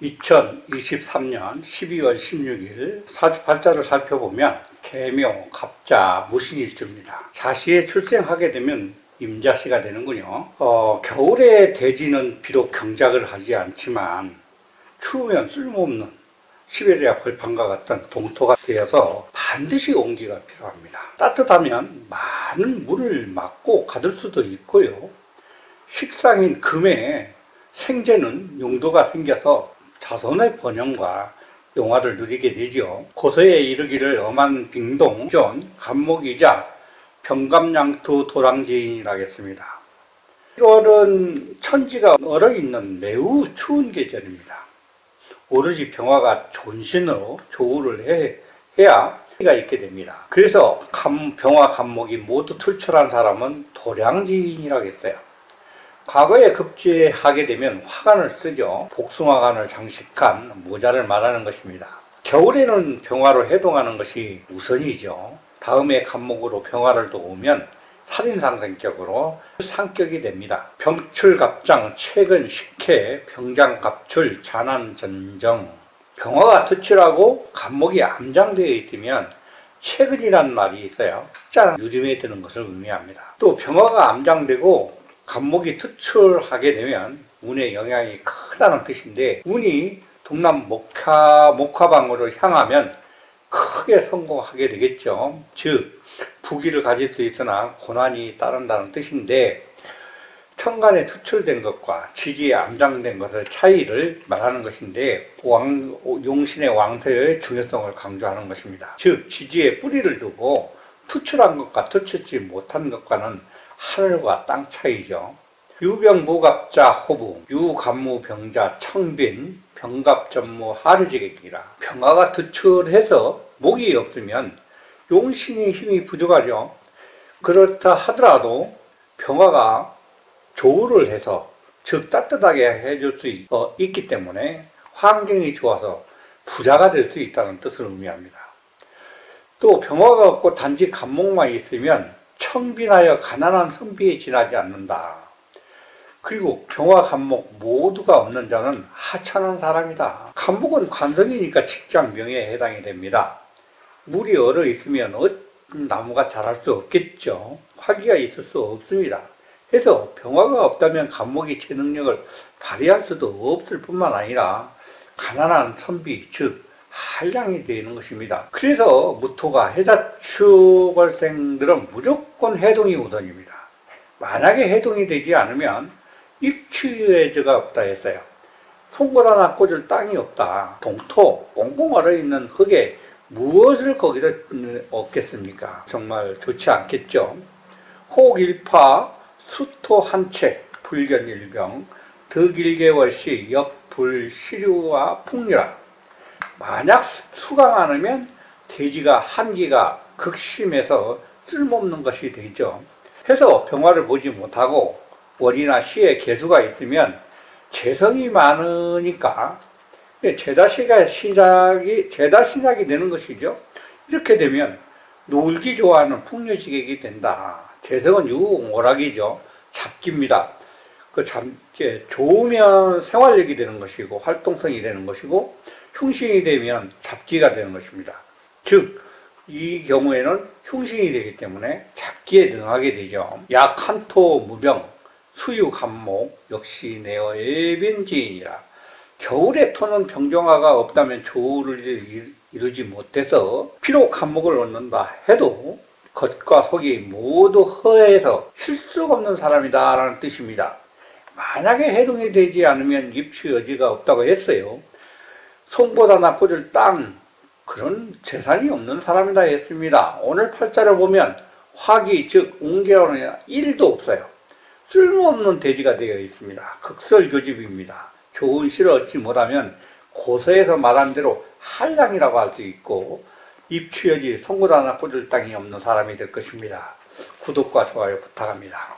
2023년 12월 16일 사주팔자를 살펴보면 계묘, 갑자, 무신일주입니다. 자시에 출생하게 되면 임자씨가 되는군요. 겨울에 대지는 비록 경작을 하지 않지만 추우면 쓸모없는 시베리아 벌판과 같은 동토가 되어서 반드시 온기가 필요합니다. 따뜻하면 많은 물을 맞고 가둘 수도 있고요. 식상인 금에 생재는 용도가 생겨서 자손의 번영과 용화를 누리게 되죠. 고서에 이르기를 엄한 빙동, 전, 간목이자 병감양투 도랑지인이라겠습니다. 1월은 천지가 얼어있는 매우 추운 계절입니다. 오로지 병화가 존신으로 조우를 해야 가 있게 됩니다. 그래서 병화 간목이 모두 출출한 사람은 도량지인이라겠어요. 과거에 급제하게 되면 화관을 쓰죠. 복숭아관을 장식한 모자를 말하는 것입니다. 겨울에는 병화로 해동하는 것이 우선이죠. 다음에 간목으로 병화를 도우면 살인상생격으로 상격이 됩니다. 병출갑장, 최근 식혜, 병장갑출, 잔한전정. 병화가 투출하고 간목이 암장되어 있으면 최근이라는 말이 있어요. 숫자 유림에 드는 것을 의미합니다. 또 병화가 암장되고 간목이 투출하게 되면 운의 영향이 크다는 뜻인데, 운이 동남 목화방으로 향하면 크게 성공하게 되겠죠. 즉 부귀를 가질 수 있으나 고난이 따른다는 뜻인데, 천간에 투출된 것과 지지에 암장된 것의 차이를 말하는 것인데, 용신의 왕세의 중요성을 강조하는 것입니다. 즉 지지에 뿌리를 두고 투출한 것과 투출지 못한 것과는 하늘과 땅 차이죠. 유병무갑자 호부, 유간무병자 청빈, 병갑전무 하류지객이라. 병화가 투출해서 목이 없으면 용신의 힘이 부족하죠. 그렇다 하더라도 병화가 조우를 해서, 즉 따뜻하게 해줄 수 있기 때문에 환경이 좋아서 부자가 될 수 있다는 뜻을 의미합니다. 또 병화가 없고 단지 간목만 있으면 청빈하여 가난한 선비에 지나지 않는다. 그리고 병화 간목 모두가 없는 자는 하찮은 사람이다. 간목은 관성이니까 직장 명예에 해당이 됩니다. 물이 얼어 있으면 나무가 자랄 수 없겠죠. 활기가 있을 수 없습니다. 해서 병화가 없다면 간목이 제 능력을 발휘할 수도 없을 뿐만 아니라 가난한 선비, 즉 한량이 되는 것입니다. 그래서 무토가 해자축월생들은 무조건 해동이 우선입니다. 만약에 해동이 되지 않으면 입추유해저가 없다 했어요. 송곳하나 꽂을 땅이 없다. 동토, 꽁꽁 얼어있는 흙에 무엇을 거기다 얻겠습니까? 정말 좋지 않겠죠. 혹일파, 수토한채, 불견일병, 득일개월시, 역불, 시류와 풍류라. 만약 수강 않으면 대지가 한기가 극심해서 쓸모없는 것이 되죠. 해서 병화를 보지 못하고 월이나 시에 개수가 있으면 재성이 많으니까 죄다 시작이 되는 것이죠. 이렇게 되면 놀기 좋아하는 풍류지객이 된다. 재성은 유오락이죠. 잡기입니다. 좋으면 생활력이 되는 것이고 활동성이 되는 것이고, 흉신이 되면 잡기가 되는 것입니다. 즉 이 경우에는 흉신이 되기 때문에 잡기에 능하게 되죠. 약 한토 무병, 수유 간목, 역시 내어 예빈지인이라. 겨울에 토는 병정화가 없다면 조우를 이루지 못해서 비록 간목을 얻는다 해도 겉과 속이 모두 허해서 실수가 없는 사람이다 라는 뜻입니다. 만약에 해동이 되지 않으면 입추 여지가 없다고 했어요. 송보다나 꽂을 땅, 그런 재산이 없는 사람이다 했습니다. 오늘 팔자를 보면 화기, 즉 웅계로는 1도 없어요. 쓸모없는 대지가 되어 있습니다. 극설교집입니다. 좋은 시를 얻지 못하면 고서에서 말한 대로 한량이라고 할 수 있고, 입추여지 송곳 하나 꽂을 땅이 없는 사람이 될 것입니다. 구독과 좋아요 부탁합니다.